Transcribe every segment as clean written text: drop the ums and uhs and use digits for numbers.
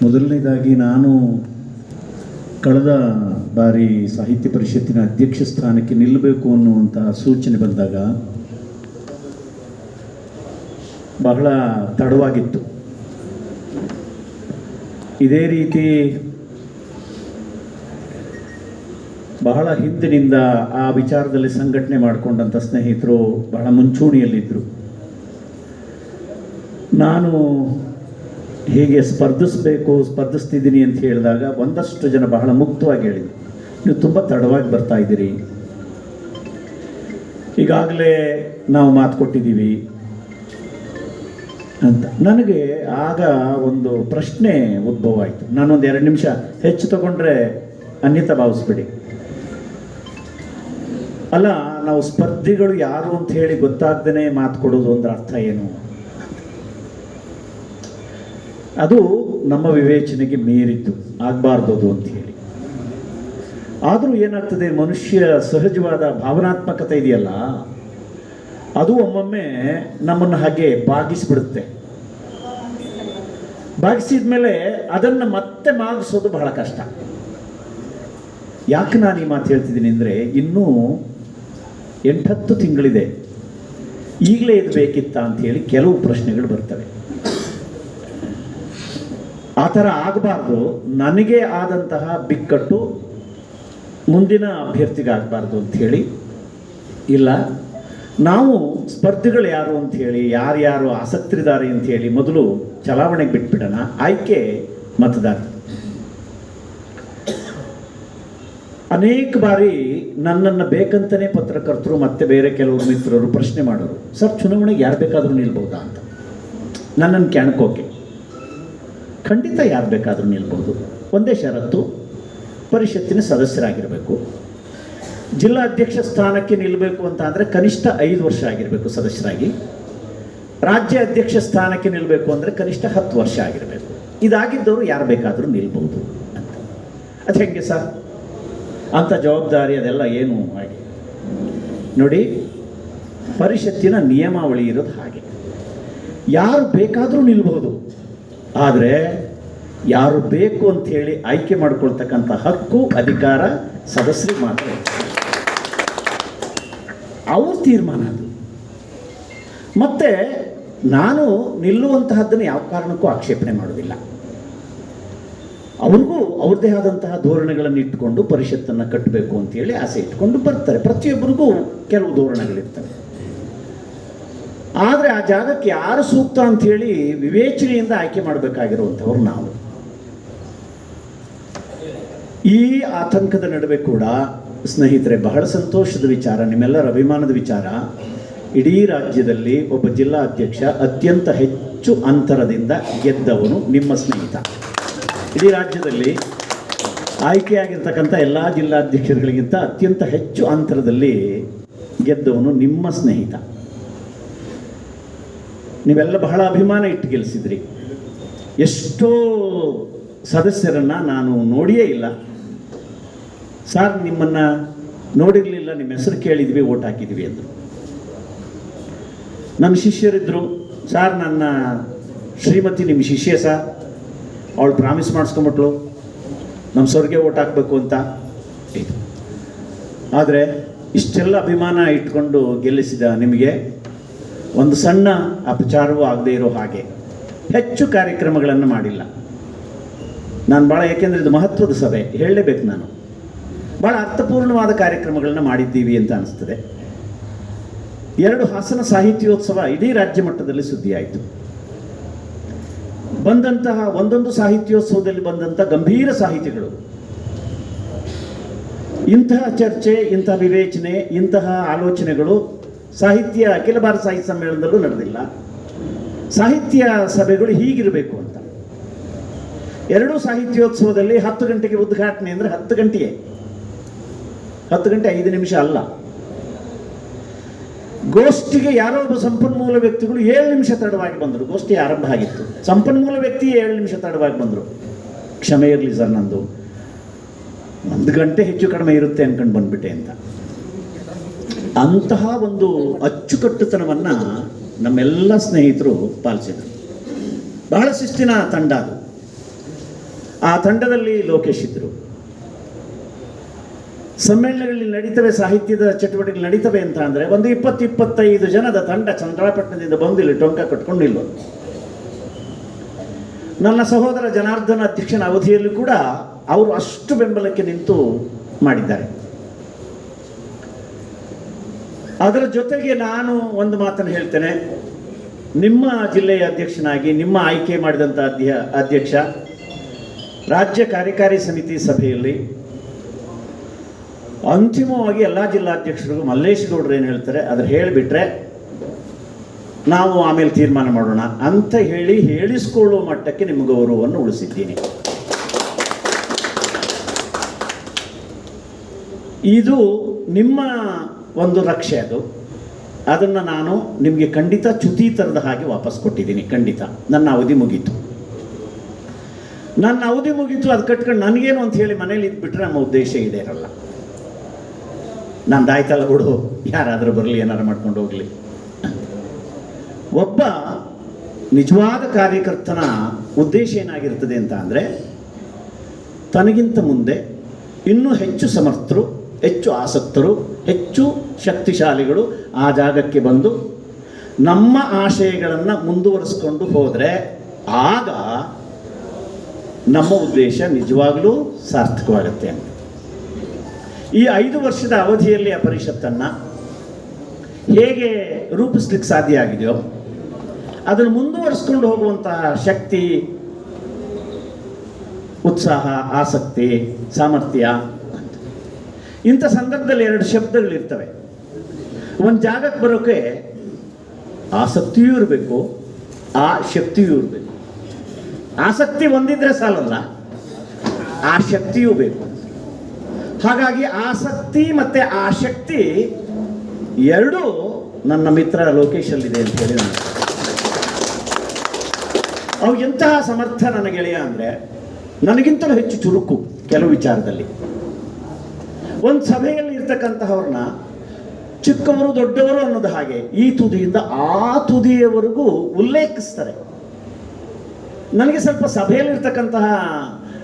ಮೊದಲನೇದಾಗಿ ನಾನು ಕಳೆದ ಬಾರಿ ಸಾಹಿತ್ಯ ಪರಿಷತ್ತಿನ ಅಧ್ಯಕ್ಷ ಸ್ಥಾನಕ್ಕೆ ನಿಲ್ಲಬೇಕು ಅನ್ನುವಂತಹ ಸೂಚನೆ ಬಂದಾಗ ಬಹಳ ತಡವಾಗಿತ್ತು. ಇದೇ ರೀತಿ ಬಹಳ ಹಿಂದಿನಿಂದ ಆ ವಿಚಾರದಲ್ಲಿ ಸಂಘಟನೆ ಮಾಡಿಕೊಂಡಂಥ ಸ್ನೇಹಿತರು ಬಹಳ ಮುಂಚೂಣಿಯಲ್ಲಿದ್ದರು. ನಾನು ಹೀಗೆ ಸ್ಪರ್ಧಿಸ್ತಿದ್ದೀನಿ ಅಂತ ಹೇಳಿದಾಗ ಒಂದಷ್ಟು ಜನ ಬಹಳ ಮುಕ್ತವಾಗಿ ಹೇಳಿದರು, ನೀವು ತುಂಬ ತಡವಾಗಿ ಬರ್ತಾ ಇದ್ದೀರಿ, ಈಗಾಗಲೇ ನಾವು ಮಾತು ಕೊಟ್ಟಿದ್ದೀವಿ ಅಂತ. ನನಗೆ ಆಗ ಒಂದು ಪ್ರಶ್ನೆ ಉದ್ಭವ ಆಯಿತು. ನಾನೊಂದು 2 ನಿಮಿಷ ಹೆಚ್ಚು ತಗೊಂಡ್ರೆ ಅನ್ಯತಾ ಭಾವಿಸ್ಬೇಡಿ. ಅಲ್ಲ, ನಾವು ಸ್ಪರ್ಧಿಗಳು ಯಾರು ಅಂತ ಹೇಳಿ ಗೊತ್ತಾಗ್ದೇ ಮಾತು ಕೊಡೋದು ಅಂದ್ರೆ ಅರ್ಥ ಏನು? ಅದು ನಮ್ಮ ವಿವೇಚನೆಗೆ ಮೀರಿದ್ದು, ಆಗಬಾರ್ದು ಅದು ಅಂತ ಹೇಳಿ. ಆದರೂ ಏನಾಗ್ತದೆ, ಮನುಷ್ಯ ಸಹಜವಾದ ಭಾವನಾತ್ಮಕತೆ ಇದೆಯಲ್ಲ, ಅದು ಒಮ್ಮೊಮ್ಮೆ ನಮ್ಮನ್ನು ಹಾಗೆ ಬಾಗಿಸಿಬಿಡುತ್ತೆ. ಬಾಗಿಸಿದ ಮೇಲೆ ಅದನ್ನು ಮತ್ತೆ ಮಾಗಿಸೋದು ಬಹಳ ಕಷ್ಟ. ಯಾಕೆ ನಾನು ಈ ಮಾತು ಹೇಳ್ತಿದ್ದೀನಿ ಅಂದರೆ, ಇನ್ನೂ 8-10 ತಿಂಗಳಿದೆ, ಈಗಲೇ ಇದು ಬೇಕಿತ್ತಾ ಅಂಥೇಳಿ ಕೆಲವು ಪ್ರಶ್ನೆಗಳು ಬರ್ತವೆ. ಆ ಥರ ಆಗಬಾರ್ದು. ನನಗೆ ಆದಂತಹ ಬಿಕ್ಕಟ್ಟು ಮುಂದಿನ ಅಭ್ಯರ್ಥಿಗಾಗಬಾರ್ದು ಅಂಥೇಳಿ ಇಲ್ಲ, ನಾವು ಸ್ಪರ್ಧಿಗಳು ಯಾರು ಅಂಥೇಳಿ, ಯಾರ್ಯಾರು ಆಸಕ್ತರಿದ್ದಾರೆ ಅಂಥೇಳಿ ಮೊದಲು ಚಲಾವಣೆಗೆ ಬಿಟ್ಬಿಡೋಣ. ಆಯ್ಕೆ ಮತದಾರ. ಅನೇಕ ಬಾರಿ ನನ್ನನ್ನು ಬೇಕಂತಲೇ ಪತ್ರಕರ್ತರು ಮತ್ತು ಬೇರೆ ಕೆಲವರು ಮಿತ್ರರು ಪ್ರಶ್ನೆ ಮಾಡೋರು, ಸರ್ ಚುನಾವಣೆಗೆ ಯಾರು ಬೇಕಾದರೂ ನಿಲ್ಬೋದಾ ಅಂತ. ನನ್ನನ್ನು ಕೆಣಕೋಕೆ. ಖಂಡಿತ ಯಾರು ಬೇಕಾದರೂ ನಿಲ್ಬೋದು. ಒಂದೇ ಷರತ್ತು, ಪರಿಷತ್ತಿನ ಸದಸ್ಯರಾಗಿರಬೇಕು. ಜಿಲ್ಲಾ ಅಧ್ಯಕ್ಷ ಸ್ಥಾನಕ್ಕೆ ನಿಲ್ಲಬೇಕು ಅಂತ ಅಂದರೆ ಕನಿಷ್ಠ 5 ವರ್ಷ ಆಗಿರಬೇಕು ಸದಸ್ಯರಾಗಿ. ರಾಜ್ಯ ಅಧ್ಯಕ್ಷ ಸ್ಥಾನಕ್ಕೆ ನಿಲ್ಲಬೇಕು ಅಂದರೆ ಕನಿಷ್ಠ 10 ವರ್ಷ ಆಗಿರಬೇಕು. ಇದಾಗಿದ್ದವರು ಯಾರು ಬೇಕಾದರೂ ನಿಲ್ಬೋದು ಅಂತ. ಅದು ಹೆಂಗೆ ಸರ್ ಅಂಥ ಜವಾಬ್ದಾರಿ ಅದೆಲ್ಲ ಏನು? ಹಾಗೆ ನೋಡಿ, ಪರಿಷತ್ತಿನ ನಿಯಮಾವಳಿ ಇರೋದು ಹಾಗೆ. ಯಾರು ಬೇಕಾದರೂ ನಿಲ್ಬಹುದು, ಆದರೆ ಯಾರು ಬೇಕು ಅಂಥೇಳಿ ಆಯ್ಕೆ ಮಾಡ್ಕೊಳ್ತಕ್ಕಂಥ ಹಕ್ಕು, ಅಧಿಕಾರ ಸದಸ್ಯರಿಗೆ ಮಾತ್ರ. ಅವ್ರ ತೀರ್ಮಾನ ಅದು. ಮತ್ತು ನಾನು ನಿಲ್ಲುವಂತಹದ್ದನ್ನು ಯಾವ ಕಾರಣಕ್ಕೂ ಆಕ್ಷೇಪಣೆ ಮಾಡೋದಿಲ್ಲ. ಅವ್ರಿಗೂ ಅವ್ರದ್ದೇ ಆದಂತಹ ಧೋರಣೆಗಳನ್ನು ಇಟ್ಟುಕೊಂಡು ಪರಿಷತ್ತನ್ನು ಕಟ್ಟಬೇಕು ಅಂತೇಳಿ ಆಸೆ ಇಟ್ಕೊಂಡು ಬರ್ತಾರೆ. ಪ್ರತಿಯೊಬ್ಬರಿಗೂ ಕೆಲವು ಧೋರಣೆಗಳಿರ್ತವೆ. ಆದರೆ ಆ ಜಾಗಕ್ಕೆ ಯಾರು ಸೂಕ್ತ ಅಂಥೇಳಿ ವಿವೇಚನೆಯಿಂದ ಆಯ್ಕೆ ಮಾಡಬೇಕಾಗಿರುವಂಥವ್ರು ನಾವು. ಈ ಆತಂಕದ ನಡುವೆ ಕೂಡ ಸ್ನೇಹಿತರೆ, ಬಹಳ ಸಂತೋಷದ ವಿಚಾರ, ನಿಮ್ಮೆಲ್ಲರ ಅಭಿಮಾನದ ವಿಚಾರ, ಇಡೀ ರಾಜ್ಯದಲ್ಲಿ ಒಬ್ಬ ಜಿಲ್ಲಾ ಅಧ್ಯಕ್ಷ ಅತ್ಯಂತ ಹೆಚ್ಚು ಅಂತರದಿಂದ ಗೆದ್ದವನು ನಿಮ್ಮ ಸ್ನೇಹಿತ. ಇಡೀ ರಾಜ್ಯದಲ್ಲಿ ಆಯ್ಕೆಯಾಗಿರ್ತಕ್ಕಂಥ ಎಲ್ಲ ಜಿಲ್ಲಾಧ್ಯಕ್ಷರುಗಳಿಗಿಂತ ಅತ್ಯಂತ ಹೆಚ್ಚು ಅಂತರದಲ್ಲಿ ಗೆದ್ದವನು ನಿಮ್ಮ ಸ್ನೇಹಿತ. ನೀವೆಲ್ಲ ಬಹಳ ಅಭಿಮಾನ ಇಟ್ಟು ಗೆಲ್ಲಿಸಿದ್ರಿ. ಎಷ್ಟೋ ಸದಸ್ಯರನ್ನು ನಾನು ನೋಡಿಯೇ ಇಲ್ಲ, ಸಾರ್ ನಿಮ್ಮನ್ನು ನೋಡಿರಲಿಲ್ಲ, ನಿಮ್ಮ ಹೆಸರು ಕೇಳಿದ್ವಿ, ಓಟ್ ಹಾಕಿದ್ವಿ ಅಂದರು. ನನ್ನ ಶಿಷ್ಯರಿದ್ದರು, ಸಾರ್ ನನ್ನ ಶ್ರೀಮತಿ ನಿಮ್ಮ ಶಿಷ್ಯ ಸರ್, ಅವಳು ಪ್ರಾಮಿಸ್ ಮಾಡಿಸ್ಕೊಂಬಿಟ್ಲು ನಮ್ಮ ಸರ್ಗೆ ಓಟ್ ಹಾಕಬೇಕು ಅಂತ. ಆದರೆ ಇಷ್ಟೆಲ್ಲ ಅಭಿಮಾನ ಇಟ್ಕೊಂಡು ಗೆಲ್ಲಿಸಿದ ನಿಮಗೆ ಒಂದು ಸಣ್ಣ ಅಪಚಾರವೂ ಆಗದೇ ಇರೋ ಹಾಗೆ ಹೆಚ್ಚು ಕಾರ್ಯಕ್ರಮಗಳನ್ನು ಮಾಡಿಲ್ಲ ನಾನು. ಭಾಳ, ಏಕೆಂದರೆ ಇದು ಮಹತ್ವದ ಸಭೆ, ಹೇಳಲೇಬೇಕು ನಾನು. ಭಾಳ ಅರ್ಥಪೂರ್ಣವಾದ ಕಾರ್ಯಕ್ರಮಗಳನ್ನ ಮಾಡಿದ್ದೀವಿ ಅಂತ ಅನಿಸ್ತದೆ. 2 ಹಾಸನ ಸಾಹಿತ್ಯೋತ್ಸವ ಇಡೀ ರಾಜ್ಯ ಮಟ್ಟದಲ್ಲಿ ಸುದ್ದಿಯಾಯಿತು. ಬಂದಂತಹ ಒಂದೊಂದು ಸಾಹಿತ್ಯೋತ್ಸವದಲ್ಲಿ ಬಂದಂಥ ಗಂಭೀರ ಸಾಹಿತಿಗಳು ಇಂತಹ ಚರ್ಚೆ, ಇಂತಹ ವಿವೇಚನೆ, ಇಂತಹ ಆಲೋಚನೆಗಳು ಸಾಹಿತ್ಯ ಅಖಿಲ ಭಾರತ ಸಾಹಿತ್ಯ ಸಮ್ಮೇಳನದಲ್ಲೂ ನಡೆದಿಲ್ಲ. ಸಾಹಿತ್ಯ ಸಭೆಗಳು ಹೀಗಿರಬೇಕು ಅಂತ. 2 ಸಾಹಿತ್ಯೋತ್ಸವದಲ್ಲಿ 10 ಗಂಟೆಗೆ ಉದ್ಘಾಟನೆ ಅಂದರೆ 10 ಗಂಟೆಗೆ 10 ಗಂಟೆ 5 ನಿಮಿಷ ಅಲ್ಲ. ಗೋಷ್ಠಿಗೆ ಯಾರೋ ಒಬ್ಬ ಸಂಪನ್ಮೂಲ ವ್ಯಕ್ತಿಗಳು 7 ನಿಮಿಷ ತಡವಾಗಿ ಬಂದರು. ಗೋಷ್ಠಿ ಆರಂಭ ಆಗಿತ್ತು, ಸಂಪನ್ಮೂಲ ವ್ಯಕ್ತಿ 7 ನಿಮಿಷ ತಡವಾಗಿ ಬಂದರು. ಕ್ಷಮೆ ಇರಲಿ ಸರ್, ನಂದು 1 ಗಂಟೆ ಹೆಚ್ಚು ಕಡಿಮೆ ಇರುತ್ತೆ ಅನ್ಕೊಂಡು ಬಂದ್ಬಿಟ್ಟೆ ಅಂತ. ಅಂತಹ ಒಂದು ಅಚ್ಚುಕಟ್ಟುತನವನ್ನು ನಮ್ಮೆಲ್ಲ ಸ್ನೇಹಿತರು ಪಾಲಿಸಿದರು. ಬಹಳ ಶಿಸ್ತಿನ ತಂಡ ಅದು. ಆ ತಂಡದಲ್ಲಿ ಲೋಕೇಶ್ ಇದ್ದರು. ಸಮ್ಮೇಳನಗಳಲ್ಲಿ ನಡೀತವೆ, ಸಾಹಿತ್ಯದ ಚಟುವಟಿಕೆಗಳು ನಡೀತವೆ ಅಂತ ಅಂದರೆ ಒಂದು 20-25 ಜನದ ತಂಡ ಚಂದ್ರಾಪಟ್ಟಣದಿಂದ ಬಂದು ಇಲ್ಲಿ ಟೊಂಕ ಕಟ್ಕೊಂಡು ನಿಲ್ಲೋದು. ನನ್ನ ಸಹೋದರ ಜನಾರ್ದನ ಅಧ್ಯಕ್ಷನ ಅವಧಿಯಲ್ಲೂ ಕೂಡ ಅವರು ಅಷ್ಟು ಬೆಂಬಲಕ್ಕೆ ನಿಂತು ಮಾಡಿದ್ದಾರೆ. ಅದರ ಜೊತೆಗೆ ನಾನು ಒಂದು ಮಾತನ್ನು ಹೇಳ್ತೇನೆ, ನಿಮ್ಮ ಜಿಲ್ಲೆಯ ಅಧ್ಯಕ್ಷನಾಗಿ ನಿಮ್ಮ ಆಯ್ಕೆ ಮಾಡಿದಂಥ ಅಧ್ಯಕ್ಷ ರಾಜ್ಯ ಕಾರ್ಯಕಾರಿ ಸಮಿತಿ ಸಭೆಯಲ್ಲಿ ಅಂತಿಮವಾಗಿ ಎಲ್ಲ ಜಿಲ್ಲಾಧ್ಯಕ್ಷರಿಗೂ ಮಲ್ಲೇಶ್ ಗೌಡರು ಏನು ಹೇಳ್ತಾರೆ ಅದ್ರ ಹೇಳಿಬಿಟ್ರೆ ನಾವು ಆಮೇಲೆ ತೀರ್ಮಾನ ಮಾಡೋಣ ಅಂತ ಹೇಳಿಸ್ಕೊಳ್ಳುವ ಮಟ್ಟಕ್ಕೆ ನಿಮ್ಮ ಗೌರವವನ್ನು ಉಳಿಸಿದ್ದೀನಿ. ಇದು ನಿಮ್ಮ ಒಂದು ರಕ್ಷೆ. ಅದನ್ನು ನಾನು ನಿಮಗೆ ಖಂಡಿತ ಚ್ಯುತಿ ತರದ ಹಾಗೆ ವಾಪಸ್ ಕೊಟ್ಟಿದ್ದೀನಿ. ಖಂಡಿತ ನನ್ನ ಅವಧಿ ಮುಗೀತು, ಅದು ಕಟ್ಕೊಂಡು ನನಗೇನು ಅಂತ ಹೇಳಿ ಮನೇಲಿ ಇದ್ಬಿಟ್ರೆ ನಮ್ಮ ಉದ್ದೇಶ ಇದೇ ಇರಲ್ಲ. ನಂದಾಯ್ತಲ್ಲ ಬಿಡು, ಯಾರಾದರೂ ಬರಲಿ, ಏನಾರು ಮಾಡ್ಕೊಂಡು ಹೋಗಲಿ. ಒಬ್ಬ ನಿಜವಾದ ಕಾರ್ಯಕರ್ತನ ಉದ್ದೇಶ ಏನಾಗಿರ್ತದೆ ಅಂತ ಅಂದರೆ ತನಗಿಂತ ಮುಂದೆ ಇನ್ನೂ ಹೆಚ್ಚು ಸಮರ್ಥರು, ಹೆಚ್ಚು ಆಸಕ್ತರು, ಹೆಚ್ಚು ಶಕ್ತಿಶಾಲಿಗಳು ಆ ಜಾಗಕ್ಕೆ ಬಂದು ನಮ್ಮ ಆಶಯಗಳನ್ನು ಮುಂದುವರಿಸ್ಕೊಂಡು ಹೋದರೆ ಆಗ ನಮ್ಮ ಉದ್ದೇಶ ನಿಜವಾಗಲೂ ಸಾರ್ಥಕವಾಗುತ್ತೆ ಅಂತ. ಈ 5 ವರ್ಷದ ಅವಧಿಯಲ್ಲಿ ಆ ಪರಿಷತ್ತನ್ನು ಹೇಗೆ ರೂಪಿಸ್ಲಿಕ್ಕೆ ಸಾಧ್ಯ ಆಗಿದೆಯೋ ಅದನ್ನು ಮುಂದುವರಿಸ್ಕೊಂಡು ಹೋಗುವಂತಹ ಶಕ್ತಿ, ಉತ್ಸಾಹ, ಆಸಕ್ತಿ, ಸಾಮರ್ಥ್ಯ. ಇಂಥ ಸಂದರ್ಭದಲ್ಲಿ 2 ಶಬ್ದಗಳಿರ್ತವೆ. ಒಂದು ಜಾಗಕ್ಕೆ ಬರೋಕ್ಕೆ ಆಸಕ್ತಿಯೂ ಇರಬೇಕು, ಆ ಶಕ್ತಿಯೂ ಇರಬೇಕು. ಆಸಕ್ತಿ ಒಂದಿದ್ರೆ ಸಾಲಲ್ಲ, ಆ ಶಕ್ತಿಯೂ ಬೇಕು. ಹಾಗಾಗಿ ಆಸಕ್ತಿ ಮತ್ತು ಆ ಶಕ್ತಿ ಎರಡೂ ನನ್ನ ಮಿತ್ರ ಲೋಕೇಶಲ್ಲಿದೆ ಅಂತ ಹೇಳಿ ನಾನು. ಅವು ಎಂತಹ ಸಮರ್ಥ ನನ್ನ ಗೆಳೆಯ ಅಂದರೆ ನನಗಿಂತಲೂ ಹೆಚ್ಚು ಚುರುಕು ಕೆಲವು ವಿಚಾರದಲ್ಲಿ. ಒಂದು ಸಭೆಯಲ್ಲಿ ಇರ್ತಕ್ಕಂತಹವ್ರನ್ನ ಚಿಕ್ಕವರು ದೊಡ್ಡವರು ಅನ್ನೋದು ಹಾಗೆ ಈ ತುದಿಯಿಂದ ಆ ತುದಿಯವರೆಗೂ ಉಲ್ಲೇಖಿಸ್ತಾರೆ. ನನಗೆ ಸ್ವಲ್ಪ ಸಭೆಯಲ್ಲಿರ್ತಕ್ಕಂತಹ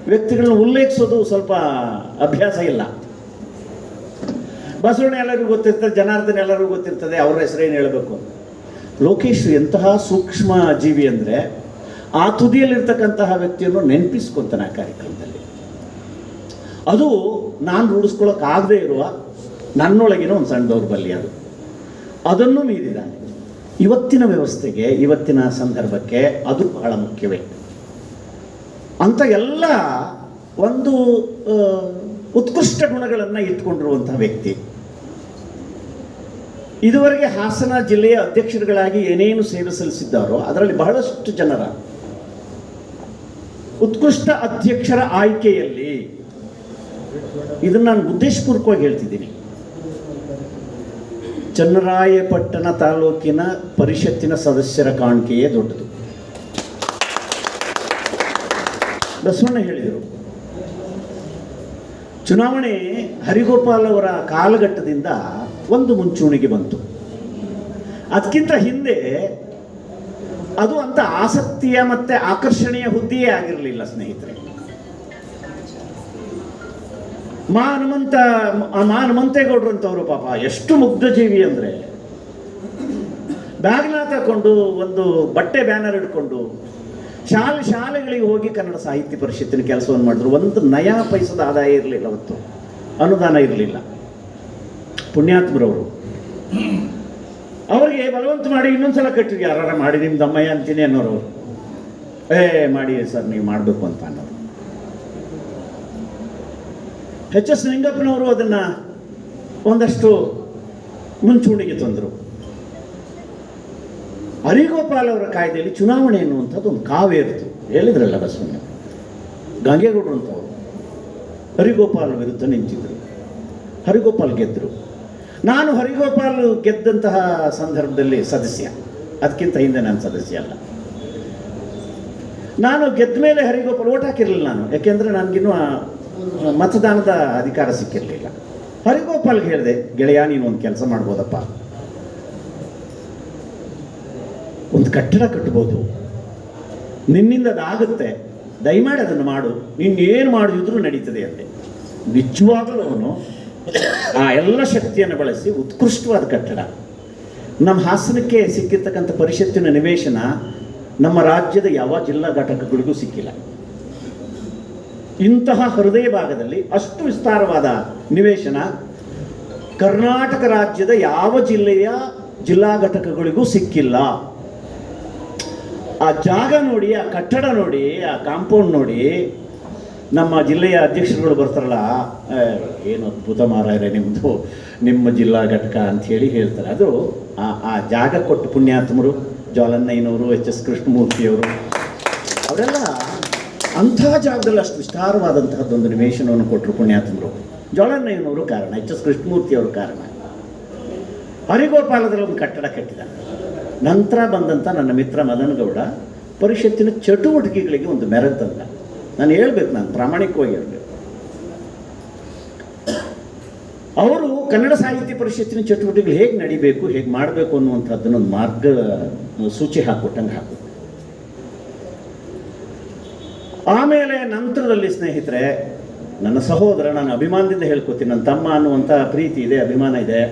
ವ್ಯಕ್ತಿಗಳನ್ನ ಉಲ್ಲೇಖಿಸೋದು ಸ್ವಲ್ಪ ಅಭ್ಯಾಸ ಇಲ್ಲ. ಬಸವಣ್ಣ ಎಲ್ಲರಿಗೂ ಗೊತ್ತಿರ್ತದೆ, ಜನಾರ್ದನ್ ಎಲ್ಲರಿಗೂ ಗೊತ್ತಿರ್ತದೆ, ಅವ್ರ ಹೆಸರೇನು ಹೇಳಬೇಕು. ಲೋಕೇಶ್ ಎಂತಹ ಸೂಕ್ಷ್ಮ ಜೀವಿ ಅಂದರೆ ಆ ತುದಿಯಲ್ಲಿರ್ತಕ್ಕಂತಹ ವ್ಯಕ್ತಿಯನ್ನು ನೆನಪಿಸ್ಕೊತಾನೆ ಆ ಕಾರ್ಯಕ್ರಮದಲ್ಲಿ. ಅದು ನಾನು ರೂಢಿಸ್ಕೊಳ್ಳೋಕ್ಕಾಗದೇ ಇರುವ ನನ್ನೊಳಗಿನ ಒಂದು ಸಣ್ಣ ದೌರ್ಬಲ್ಯ. ಅದನ್ನು ಮೀರಿದ್ದಾನೆ. ಇವತ್ತಿನ ವ್ಯವಸ್ಥೆಗೆ, ಇವತ್ತಿನ ಸಂದರ್ಭಕ್ಕೆ ಅದು ಬಹಳ ಮುಖ್ಯವೇ. ಅಂತ ಎಲ್ಲ ಒಂದು ಉತ್ಕೃಷ್ಟ ಗುಣಗಳನ್ನು ಇಟ್ಕೊಂಡಿರುವಂಥ ವ್ಯಕ್ತಿ. ಇದುವರೆಗೆ ಹಾಸನ ಜಿಲ್ಲೆಯ ಅಧ್ಯಕ್ಷರುಗಳಾಗಿ ಏನೇನು ಸೇವೆ ಸಲ್ಲಿಸಿದ್ದಾರೋ ಅದರಲ್ಲಿ ಬಹಳಷ್ಟು ಜನರ ಉತ್ಕೃಷ್ಟ ಅಧ್ಯಕ್ಷರ ಆಯ್ಕೆಯಲ್ಲಿ ಇದನ್ನು ನಾನು ಉದ್ದೇಶಪೂರ್ವಕವಾಗಿ ಹೇಳ್ತಿದ್ದೀನಿ. ಚನ್ನರಾಯಪಟ್ಟಣ ತಾಲೂಕಿನ ಪರಿಷತ್ತಿನ ಸದಸ್ಯರ ಕಾಣಿಕೆಯೇ ದೊಡ್ಡದು. ಬಸವಣ್ಣ ಹೇಳಿದರು, ಚುನಾವಣೆ ಹರಿಗೋಪಾಲ್ ಅವರ ಕಾಲಘಟ್ಟದಿಂದ ಒಂದು ಮುಂಚೂಣಿಗೆ ಬಂತು. ಅದಕ್ಕಿಂತ ಹಿಂದೆ ಅದು ಅಂತ ಆಸಕ್ತಿಯ ಮತ್ತು ಆಕರ್ಷಣೆಯ ಹುದ್ದೆಯೇ ಆಗಿರಲಿಲ್ಲ ಸ್ನೇಹಿತರೆ. ಹನುಮಂತೇಗೌಡರು ಅಂತವರು ಪಾಪ ಎಷ್ಟು ಮುಗ್ಧ ಜೀವಿ ಅಂದರೆ ಬ್ಯಾಗ್ನ ತಗೊಂಡು ಒಂದು ಬಟ್ಟೆ ಬ್ಯಾನರ್ ಹಿಡ್ಕೊಂಡು ಶಾಲೆಗಳಿಗೆ ಹೋಗಿ ಕನ್ನಡ ಸಾಹಿತ್ಯ ಪರಿಷತ್ತಿನ ಕೆಲಸವನ್ನು ಮಾಡಿದ್ರು. ಒಂದು ನಯಾ ಪೈಸದ ಆದಾಯ ಇರಲಿಲ್ಲ, ಅವತ್ತು ಅನುದಾನ ಇರಲಿಲ್ಲ. ಪುಣ್ಯಾತ್ಮರವರು ಅವರಿಗೆ ಬಲವಂತ ಮಾಡಿ ಇನ್ನೊಂದ್ಸಲ ಕಟ್ಟಿದ್ವಿ, ಯಾರ ಮಾಡಿ ನಿಮ್ಮ ದಮ್ಮಯ್ಯ ಅಂತೀನಿ ಅನ್ನೋರು. ಮಾಡಿ ಸರ್ ನೀವು ಮಾಡಬೇಕು ಅಂತ ಅನ್ನೋರು. ಎಚ್.ಎಸ್. ನಿಂಗಪ್ಪನವರು ಅದನ್ನು ಒಂದಷ್ಟು ಮುಂಚೂಣಿಗೆ ತಂದರು. ಹರಿಗೋಪಾಲ್ ಅವರ ಕಾಯ್ದೆಯಲ್ಲಿ ಚುನಾವಣೆ ಎನ್ನುವಂಥದ್ದು ಒಂದು ಕಾವ್ಯ ಇರ್ತು. ಹೇಳಿದ್ರಲ್ಲ ಬಸವಣ್ಣ, ಗಂಗೇಗೌಡರು ಅಂತವರು ಹರಿಗೋಪಾಲ್ ವಿರುದ್ಧ ನಿಂತಿದ್ದರು. ಹರಿಗೋಪಾಲ್ ಗೆದ್ದರು. ನಾನು ಹರಿಗೋಪಾಲ್ ಗೆದ್ದಂತಹ ಸಂದರ್ಭದಲ್ಲಿ ಸದಸ್ಯ, ಅದಕ್ಕಿಂತ ಹಿಂದೆ ನಾನು ಸದಸ್ಯ ಅಲ್ಲ. ನಾನು ಗೆದ್ದ ಮೇಲೆ ಹರಿಗೋಪಾಲ್ ಓಟ್ ಹಾಕಿರಲಿಲ್ಲ ನಾನು, ಯಾಕೆಂದರೆ ನನಗಿನ್ನೂ ಮತದಾನದ ಅಧಿಕಾರ ಸಿಕ್ಕಿರಲಿಲ್ಲ. ಹರಿಗೋಪಾಲ್ಗೆ ಹೇಳಿದೆ, ಗೆಳೆಯ ನೀನು ಒಂದು ಕೆಲಸ ಮಾಡ್ಬೋದಪ್ಪ, ಒಂದು ಕಟ್ಟಡ ಕಟ್ಬೋದು, ನಿನ್ನಿಂದ ಅದಾಗುತ್ತೆ, ದಯಮಾಡಿ ಅದನ್ನು ಮಾಡು, ನೀನೇನು ಮಾಡಿದ್ರು ನಡೀತದೆ ಅಂತೆ. ನಿಜವಾಗಲೂ ಅವನು ಆ ಎಲ್ಲ ಶಕ್ತಿಯನ್ನು ಬಳಸಿ ಉತ್ಕೃಷ್ಟವಾದ ಕಟ್ಟಡ. ನಮ್ಮ ಹಾಸನಕ್ಕೆ ಸಿಕ್ಕಿರ್ತಕ್ಕಂಥ ಪರಿಷತ್ತಿನ ನಿವೇಶನ ನಮ್ಮ ರಾಜ್ಯದ ಯಾವ ಜಿಲ್ಲಾ ಘಟಕಗಳಿಗೂ ಸಿಕ್ಕಿಲ್ಲ. ಇಂತಹ ಹೃದಯ ಭಾಗದಲ್ಲಿ ಅಷ್ಟು ವಿಸ್ತಾರವಾದ ನಿವೇಶನ ಕರ್ನಾಟಕ ರಾಜ್ಯದ ಯಾವ ಜಿಲ್ಲೆಯ ಜಿಲ್ಲಾ ಘಟಕಗಳಿಗೂ ಸಿಕ್ಕಿಲ್ಲ. ಆ ಜಾಗ ನೋಡಿ, ಆ ಕಟ್ಟಡ ನೋಡಿ, ಆ ಕಾಂಪೌಂಡ್ ನೋಡಿ, ನಮ್ಮ ಜಿಲ್ಲೆಯ ಅಧ್ಯಕ್ಷರುಗಳು ಬರ್ತಾರಲ್ಲ, ಏನು ಅದ್ಭುತ ಮಾರಾಯರೆ ನಿಮ್ಮದು, ನಿಮ್ಮ ಜಿಲ್ಲಾ ಘಟಕ ಅಂಥೇಳಿ ಹೇಳ್ತಾರೆ. ಅದು ಆ ಜಾಗ ಕೊಟ್ಟು ಪುಣ್ಯಾತ್ಮರು ಜ್ವಾಲನ್ನಯ್ಯನವರು, ಎಚ್ ಎಸ್ ಕೃಷ್ಣಮೂರ್ತಿಯವರು, ಅವರೆಲ್ಲ ಅಂತಹ ಜಾಗದಲ್ಲಿ ಅಷ್ಟು ವಿಸ್ತಾರವಾದಂತಹದ್ದೊಂದು ನಿವೇಶನವನ್ನು ಕೊಟ್ಟರು ಪುಣ್ಯಾತ್ಮರು. ಜ್ವಾಲನ್ನಯ್ಯನವರು ಕಾರಣ, ಎಚ್ ಎಸ್ ಕೃಷ್ಣಮೂರ್ತಿಯವರು ಕಾರಣ. ಹರಿಗೋಪಾಲದಲ್ಲಿ ಒಂದು ಕಟ್ಟಡ ಕಟ್ಟಿದ ನಂತರ ಬಂದಂಥ ನನ್ನ ಮಿತ್ರ ಮದನ್ ಗೌಡ ಪರಿಷತ್ತಿನ ಚಟುವಟಿಕೆಗಳಿಗೆ ಒಂದು ಮೆರಗು ತಂದ. ನಾನು ಹೇಳ್ಬೇಕು, ನಾನು ಪ್ರಾಮಾಣಿಕವಾಗಿ ಹೇಳ್ಬೇಕು, ಅವರು ಕನ್ನಡ ಸಾಹಿತ್ಯ ಪರಿಷತ್ತಿನ ಚಟುವಟಿಕೆಗಳು ಹೇಗೆ ನಡಿಬೇಕು, ಹೇಗೆ ಮಾಡಬೇಕು ಅನ್ನುವಂಥದ್ದನ್ನೊಂದು ಮಾರ್ಗ ಸೂಚಿ ಹಾಕ್ಕೊಟ್ಟಂಗೆ ಹಾಕು. ಆಮೇಲೆ ನಂತರದಲ್ಲಿ ಸ್ನೇಹಿತರೆ, ನನ್ನ ಸಹೋದರ, ನಾನು ಅಭಿಮಾನದಿಂದ ಹೇಳ್ಕೊತೀನಿ, ನನ್ನ ತಮ್ಮ ಅನ್ನುವಂಥ ಪ್ರೀತಿ ಇದೆ, ಅಭಿಮಾನ ಇದೆ.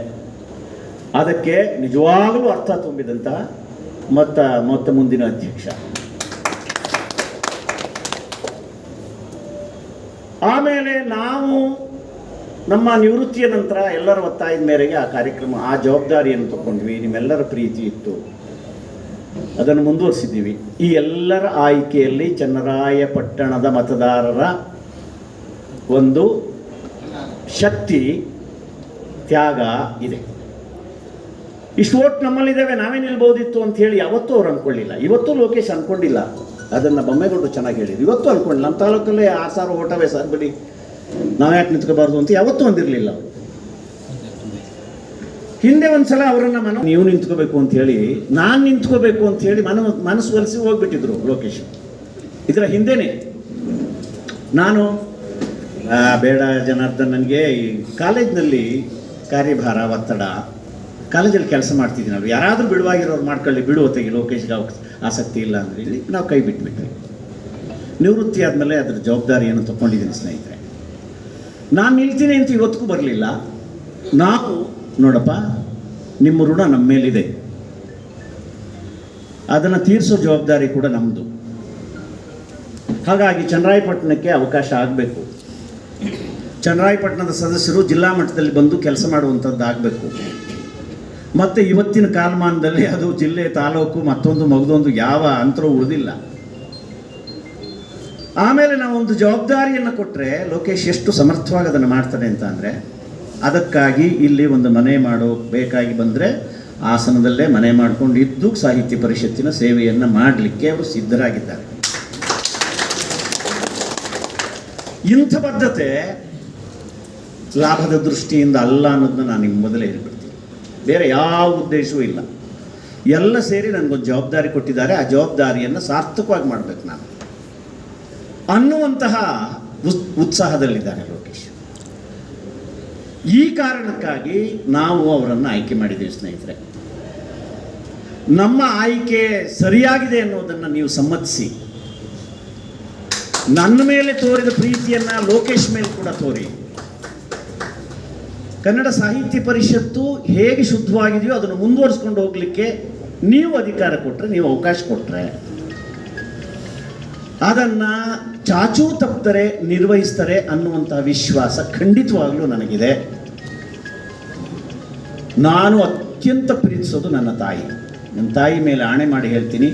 ಅದಕ್ಕೆ ನಿಜವಾಗಲೂ ಅರ್ಥ ತುಂಬಿದಂಥ ಮೊತ್ತ ಮುಂದಿನ ಅಧ್ಯಕ್ಷ. ಆಮೇಲೆ ನಾವು ನಮ್ಮ ನಿವೃತ್ತಿಯ ನಂತರ ಎಲ್ಲರ ಒತ್ತಾಯದ ಮೇರೆಗೆ ಆ ಕಾರ್ಯಕ್ರಮ, ಆ ಜವಾಬ್ದಾರಿಯನ್ನು ತಗೊಂಡ್ವಿ. ನಿಮ್ಮೆಲ್ಲರ ಪ್ರೀತಿ ಇತ್ತು, ಅದನ್ನು ಮುಂದುವರಿಸಿದ್ದೀವಿ. ಈ ಎಲ್ಲರ ಆಯ್ಕೆಯಲ್ಲಿ ಚನ್ನರಾಯಪಟ್ಟಣದ ಮತದಾರರ ಒಂದು ಶಕ್ತಿ, ತ್ಯಾಗ ಇದೆ. ಇಷ್ಟು ಓಟ್ ನಮ್ಮಲ್ಲಿದ್ದೇವೆ, ನಾವೇ ನಿಲ್ಬೋದಿತ್ತು ಅಂತ ಹೇಳಿ ಯಾವತ್ತೂ ಅವ್ರು ಅಂದ್ಕೊಳ್ಳಿಲ್ಲ. ಇವತ್ತು ಲೋಕೇಶ್ ಅಂದ್ಕೊಂಡಿಲ್ಲ, ಅದನ್ನು ಬೊಮ್ಮೇಗೌಡರು ಚೆನ್ನಾಗಿ ಹೇಳಿದ್ರು. ಇವತ್ತು ಅಂದ್ಕೊಂಡಿಲ್ಲ, ನಮ್ಮ ತಾಲೂಕಲ್ಲೇ 6,000 ಓಟವೇ ಸರ್, ಬಿಡಿ ನಾವ್ಯಾಕೆ ನಿಂತ್ಕೋಬಾರ್ದು ಅಂತ ಯಾವತ್ತೂ ಅಂದಿರಲಿಲ್ಲ. ಹಿಂದೆ ಒಂದ್ಸಲ ಅವರನ್ನು ನೀವು ನಿಂತ್ಕೋಬೇಕು ಅಂತ ಹೇಳಿ, ನಾನು ನಿಂತ್ಕೋಬೇಕು ಅಂತ ಹೇಳಿ ಮನಸ್ಸು ಒಲಿಸಿ ಹೋಗ್ಬಿಟ್ಟಿದ್ರು ಲೋಕೇಶ್. ಇದರ ಹಿಂದೆನೇ ನಾನು ಬೇಡ ಜನಾರ್ದನ್, ನನಗೆ ಈ ಕಾಲೇಜ್ನಲ್ಲಿ ಕಾರ್ಯಭಾರ, ಒತ್ತಡ, ಕಾಲೇಜಲ್ಲಿ ಕೆಲಸ ಮಾಡ್ತಿದ್ದೀನಲ್ವ, ಯಾರಾದರೂ ಬಿಡುವಾಗಿರೋರು ಮಾಡ್ಕೊಳ್ಳಿ, ಬಿಡುವತ್ತೆಗೆ ಲೋಕೇಶ್ಗೆ ಆಸಕ್ತಿ ಇಲ್ಲ ಅಂದರೆ ಹೇಳಿ ನಾವು ಕೈ ಬಿಟ್ಬಿಟ್ವಿ. ನಿವೃತ್ತಿ ಆದಮೇಲೆ ಅದರ ಜವಾಬ್ದಾರಿಯನ್ನು ತಗೊಂಡಿದ್ದೀನಿ ಸ್ನೇಹಿತರೆ. ನಾನು ನಿಲ್ತೀನಿ ಅಂತ ಇವತ್ತಿಗೂ ಬರಲಿಲ್ಲ. ನಾವು ನೋಡಪ್ಪ, ನಿಮ್ಮ ಋಣ ನಮ್ಮ ಮೇಲಿದೆ, ಅದನ್ನು ತೀರಿಸೋ ಜವಾಬ್ದಾರಿ ಕೂಡ ನಮ್ಮದು. ಹಾಗಾಗಿ ಚನ್ನರಾಯಪಟ್ಟಣಕ್ಕೆ ಅವಕಾಶ ಆಗಬೇಕು. ಚನ್ನರಾಯಪಟ್ಟಣದ ಸದಸ್ಯರು ಜಿಲ್ಲಾ ಮಟ್ಟದಲ್ಲಿ ಬಂದು ಕೆಲಸ ಮಾಡುವಂಥದ್ದು ಆಗಬೇಕು. ಮತ್ತು ಇವತ್ತಿನ ಕಾಲಮಾನದಲ್ಲಿ ಅದು ಜಿಲ್ಲೆ, ತಾಲೂಕು, ಮಗದೊಂದು ಯಾವ ಅಂತರೂ ಉಳಿದಿಲ್ಲ. ಆಮೇಲೆ ನಾವೊಂದು ಜವಾಬ್ದಾರಿಯನ್ನು ಕೊಟ್ಟರೆ ಲೋಕೇಶ್ ಎಷ್ಟು ಸಮರ್ಥವಾಗಿ ಅದನ್ನು ಮಾಡ್ತಾನೆ ಅಂತ ಅಂದರೆ, ಅದಕ್ಕಾಗಿ ಇಲ್ಲಿ ಒಂದು ಮನೆ ಬೇಕಾಗಿ ಬಂದರೆ ಹಾಸನದಲ್ಲೇ ಮನೆ ಮಾಡಿಕೊಂಡು ಇದ್ದು ಸಾಹಿತ್ಯ ಪರಿಷತ್ತಿನ ಸೇವೆಯನ್ನು ಮಾಡಲಿಕ್ಕೆ ಅವರು ಸಿದ್ಧರಾಗಿದ್ದಾರೆ. ಇಂಥ ಬದ್ಧತೆ ಲಾಭದ ದೃಷ್ಟಿಯಿಂದ ಅಲ್ಲ ಅನ್ನೋದನ್ನ ನಾನು ನಿಮ್ಗೆ ಮೊದಲೇ ಹೇಳ್ಬಿಡ್ತೀನಿ. ಬೇರೆ ಯಾವ ಉದ್ದೇಶವೂ ಇಲ್ಲ. ಎಲ್ಲ ಸೇರಿ ನನಗೊಂದು ಜವಾಬ್ದಾರಿ ಕೊಟ್ಟಿದ್ದಾರೆ, ಆ ಜವಾಬ್ದಾರಿಯನ್ನು ಸಾರ್ಥಕವಾಗಿ ಮಾಡಬೇಕು ನಾನು ಅನ್ನುವಂತಹ ಉತ್ಸಾಹದಲ್ಲಿದ್ದಾರೆ ಲೋಕೇಶ್. ಈ ಕಾರಣಕ್ಕಾಗಿ ನಾವು ಅವರನ್ನು ಆಯ್ಕೆ ಮಾಡಿದ್ದೀವಿ ಸ್ನೇಹಿತರೆ. ನಮ್ಮ ಆಯ್ಕೆ ಸರಿಯಾಗಿದೆ ಅನ್ನೋದನ್ನು ನೀವು ಸಮ್ಮತಿಸಿ, ನನ್ನ ಮೇಲೆ ತೋರಿದ ಪ್ರೀತಿಯನ್ನು ಲೋಕೇಶ್ ಮೇಲೆ ಕೂಡ ತೋರಿ. ಕನ್ನಡ ಸಾಹಿತ್ಯ ಪರಿಷತ್ತು ಹೇಗೆ ಶುದ್ಧವಾಗಿದೆಯೋ ಅದನ್ನು ಮುಂದುವರಿಸ್ಕೊಂಡು ಹೋಗಲಿಕ್ಕೆ ನೀವು ಅಧಿಕಾರ ಕೊಟ್ಟರೆ, ನೀವು ಅವಕಾಶ ಕೊಟ್ಟರೆ, ಅದನ್ನು ಚಾಚೂ ತಪ್ಪದರೆ ನಿರ್ವಹಿಸ್ತಾರೆ ಅನ್ನುವಂಥ ವಿಶ್ವಾಸ ಖಂಡಿತವಾಗಲೂ ನನಗಿದೆ. ನಾನು ಅತ್ಯಂತ ಪ್ರೀತಿಸೋದು ನನ್ನ ತಾಯಿ. ನನ್ನ ತಾಯಿ ಮೇಲೆ ಆಣೆ ಮಾಡಿ ಹೇಳ್ತೀನಿ,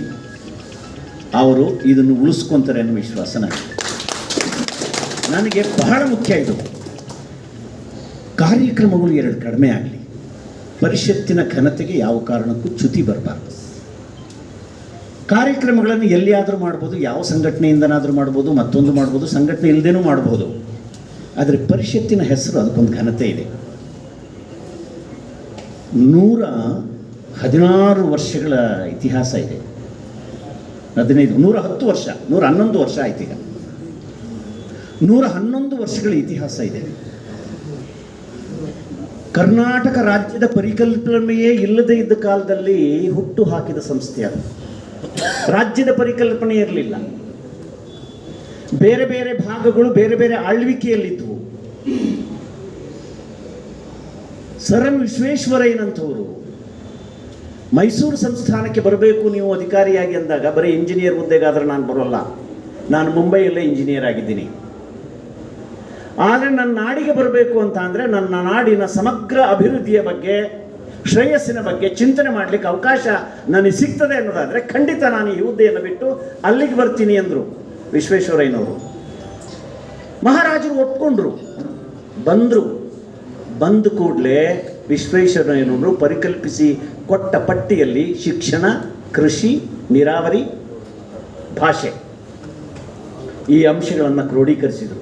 ಅವರು ಇದನ್ನು ಉಳಿಸ್ಕೊತಾರೆ ಅನ್ನೋ ವಿಶ್ವಾಸ ನನಗೆ ಬಹಳ ಮುಖ್ಯ. ಇದು ಕಾರ್ಯಕ್ರಮಗಳು 2 ಕಡಿಮೆ ಆಗಲಿ, ಪರಿಷತ್ತಿನ ಘನತೆಗೆ ಯಾವ ಕಾರಣಕ್ಕೂ ಚ್ಯುತಿ ಬರಬಾರ್ದು. ಕಾರ್ಯಕ್ರಮಗಳನ್ನು ಎಲ್ಲಿಯಾದರೂ ಮಾಡ್ಬೋದು, ಯಾವ ಸಂಘಟನೆಯಿಂದನಾದರೂ ಮಾಡ್ಬೋದು, ಮತ್ತೊಂದು ಮಾಡ್ಬೋದು, ಸಂಘಟನೆ ಇಲ್ಲದೇನೂ ಮಾಡ್ಬೋದು. ಆದರೆ ಪರಿಷತ್ತಿನ ಹೆಸರು, ಅದಕ್ಕೊಂದು ಘನತೆ ಇದೆ. 116 ವರ್ಷಗಳ ಇತಿಹಾಸ ಇದೆ. 110 ವರ್ಷ, 111 ವರ್ಷ ಆಯ್ತು. ಈಗ 111 ವರ್ಷಗಳ ಇತಿಹಾಸ ಇದೆ. ಕರ್ನಾಟಕ ರಾಜ್ಯದ ಪರಿಕಲ್ಪನೆಯೇ ಇಲ್ಲದೇ ಇದ್ದ ಕಾಲದಲ್ಲಿ ಹುಟ್ಟು ಹಾಕಿದ ಸಂಸ್ಥೆ ಅದು. ರಾಜ್ಯದ ಪರಿಕಲ್ಪನೆ ಇರಲಿಲ್ಲ. ಬೇರೆ ಬೇರೆ ಭಾಗಗಳು ಬೇರೆ ಬೇರೆ ಆಳ್ವಿಕೆಯಲ್ಲಿದ್ದವು. ಸರ್ ಎಂ ವಿಶ್ವೇಶ್ವರಯ್ಯನಂಥವರು ಮೈಸೂರು ಸಂಸ್ಥಾನಕ್ಕೆ ಬರಬೇಕು ನೀವು ಅಧಿಕಾರಿಯಾಗಿ ಅಂದಾಗ, ಬರೀ ಇಂಜಿನಿಯರ್ ಹುದ್ದೆಗಾದ್ರೆ ನಾನು ಬರೋಲ್ಲ, ನಾನು ಮುಂಬೈಯಲ್ಲೇ ಇಂಜಿನಿಯರ್ ಆಗಿದ್ದೀನಿ, ಆದರೆ ನನ್ನ ನಾಡಿಗೆ ಬರಬೇಕು ಅಂತ ಅಂದರೆ ನನ್ನ ನಾಡಿನ ಸಮಗ್ರ ಅಭಿವೃದ್ಧಿಯ ಬಗ್ಗೆ, ಶ್ರೇಯಸ್ಸಿನ ಬಗ್ಗೆ ಚಿಂತನೆ ಮಾಡಲಿಕ್ಕೆ ಅವಕಾಶ ನನಗೆ ಸಿಗ್ತದೆ ಅನ್ನೋದಾದರೆ ಖಂಡಿತ ನಾನು ಈ ಹುದ್ದೆಯನ್ನು ಬಿಟ್ಟು ಅಲ್ಲಿಗೆ ಬರ್ತೀನಿ ಅಂದರು ವಿಶ್ವೇಶ್ವರಯ್ಯನವರು. ಮಹಾರಾಜರು ಒಪ್ಕೊಂಡ್ರು, ಬಂದರು. ಬಂದ ಕೂಡಲೇ ವಿಶ್ವೇಶ್ವರಯ್ಯನವರು ಪರಿಕಲ್ಪಿಸಿ ಕೊಟ್ಟ ಪಟ್ಟಿಯಲ್ಲಿ ಶಿಕ್ಷಣ, ಕೃಷಿ, ನೀರಾವರಿ, ಭಾಷೆ ಈ ಅಂಶಗಳನ್ನು ಕ್ರೋಢೀಕರಿಸಿದರು.